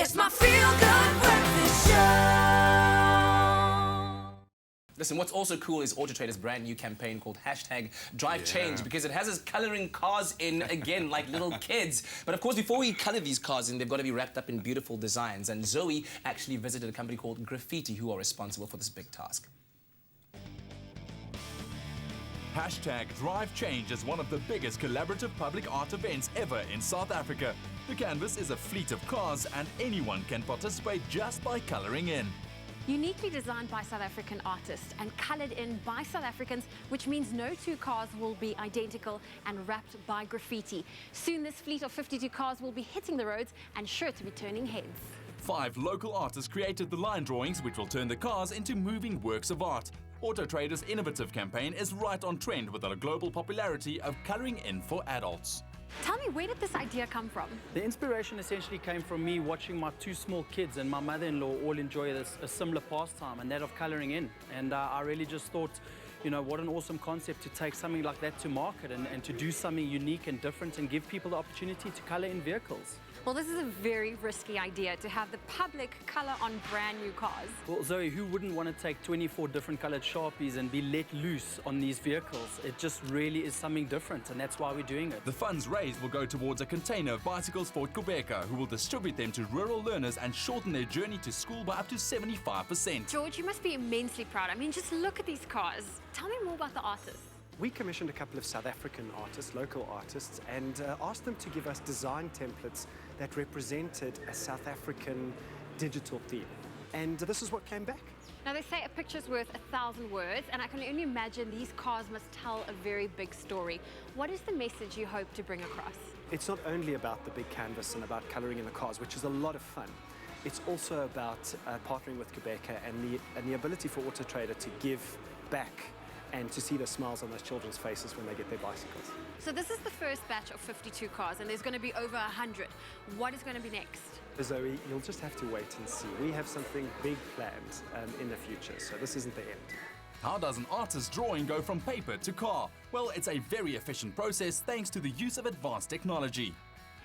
It's my feel-good breakfast show. Listen, what's also cool is AutoTrader's brand new campaign called #DriveChange, because it has us colouring cars in again like little kids. But of course, before we colour these cars in, they've got to be wrapped up in beautiful designs. And Zoe actually visited a company called Graffiti, who are responsible for this big task. #DriveChange is one of the biggest collaborative public art events ever in South Africa. The canvas is a fleet of cars and anyone can participate just by colouring in. Uniquely designed by South African artists and coloured in by South Africans, which means no two cars will be identical and wrapped by graffiti. Soon this fleet of 52 cars will be hitting the roads and sure to be turning heads. 5 local artists created the line drawings which will turn the cars into moving works of art. AutoTrader's innovative campaign is right on trend with the global popularity of colouring in for adults. Tell me, where did this idea come from? The inspiration essentially came from me watching my 2 small kids and my mother-in-law all enjoy a similar pastime, and that of colouring in. And I really just thought, you know, what an awesome concept to take something like that to market and to do something unique and different and give people the opportunity to colour in vehicles. Well, this is a very risky idea to have the public colour on brand new cars. Well, Zoe, who wouldn't want to take 24 different coloured Sharpies and be let loose on these vehicles? It just really is something different, and that's why we're doing it. The funds raised will go towards a container of bicycles for Quebecer, who will distribute them to rural learners and shorten their journey to school by up to 75%. George, you must be immensely proud. I mean, just look at these cars. Tell me more about the artists. We commissioned a couple of South African artists, local artists, and asked them to give us design templates that represented a South African digital theme. And this is what came back. Now, they say a picture's worth 1,000 words, and I can only imagine these cars must tell a very big story. What is the message you hope to bring across? It's not only about the big canvas and about colouring in the cars, which is a lot of fun. It's also about partnering with Quebecer and the ability for AutoTrader to give back and to see the smiles on those children's faces when they get their bicycles. So this is the first batch of 52 cars, and there's going to be over 100. What is going to be next? Zoe, you'll just have to wait and see. We have something big planned in the future, so this isn't the end. How does an artist's drawing go from paper to car? Well, it's a very efficient process thanks to the use of advanced technology.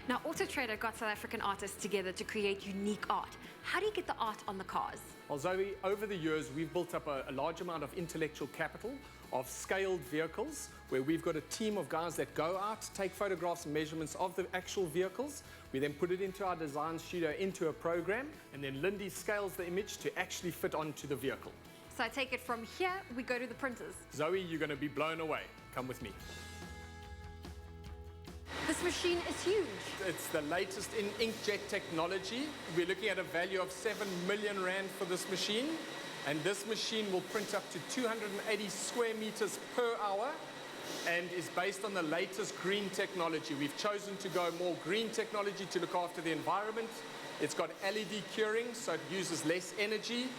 Now, AutoTrader got South African artists together to create unique art. How do you get the art on the cars? Well, Zoe, over the years, we've built up a large amount of intellectual capital of scaled vehicles, where we've got a team of guys that go out, take photographs and measurements of the actual vehicles. We then put it into our design studio, into a program, and then Lindy scales the image to actually fit onto the vehicle. So I take it from here, we go to the printers. Zoe, you're going to be blown away. Come with me. This machine is huge. It's the latest in inkjet technology. We're looking at a value of 7 million rand for this machine. And this machine will print up to 280 square meters per hour and is based on the latest green technology. We've chosen to go more green technology to look after the environment. It's got LED curing, so it uses less energy.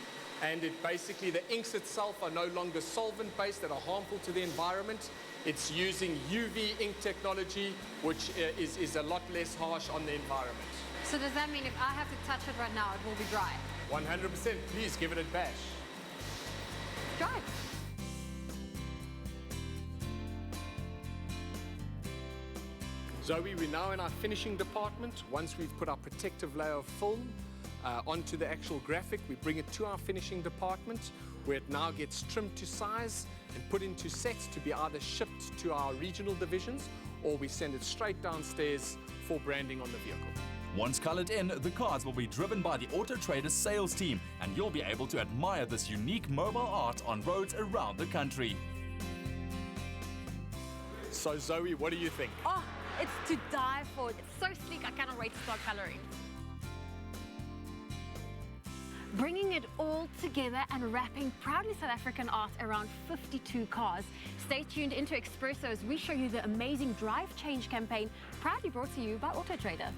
And it basically, the inks itself are no longer solvent-based that are harmful to the environment. It's using UV ink technology, which is a lot less harsh on the environment. So does that mean if I have to touch it right now, it will be dry? 100%. Please give it a bash. Dry. Zoe, we're now in our finishing department. Once we've put our protective layer of film onto the actual graphic, we bring it to our finishing department, where it now gets trimmed to size and put into sets to be either shipped to our regional divisions, or we send it straight downstairs for branding on the vehicle. Once coloured in, the cars will be driven by the AutoTrader sales team, and you'll be able to admire this unique mobile art on roads around the country. So Zoe, what do you think? Oh, it's to die for. It's so sleek, I cannot wait to start colouring. Bringing it all together and wrapping proudly South African art around 52 cars. Stay tuned into Expresso as we show you the amazing Drive Change campaign, proudly brought to you by AutoTrader.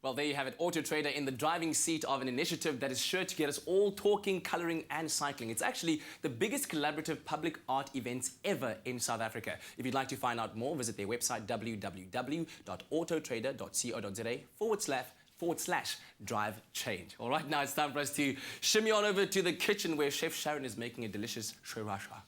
Well, there you have it, AutoTrader in the driving seat of an initiative that is sure to get us all talking, colouring and cycling. It's actually the biggest collaborative public art event ever in South Africa. If you'd like to find out more, visit their website www.autotrader.co.za/drive change. All right, now it's time for us to shimmy on over to the kitchen where Chef Sharon is making a delicious sriracha.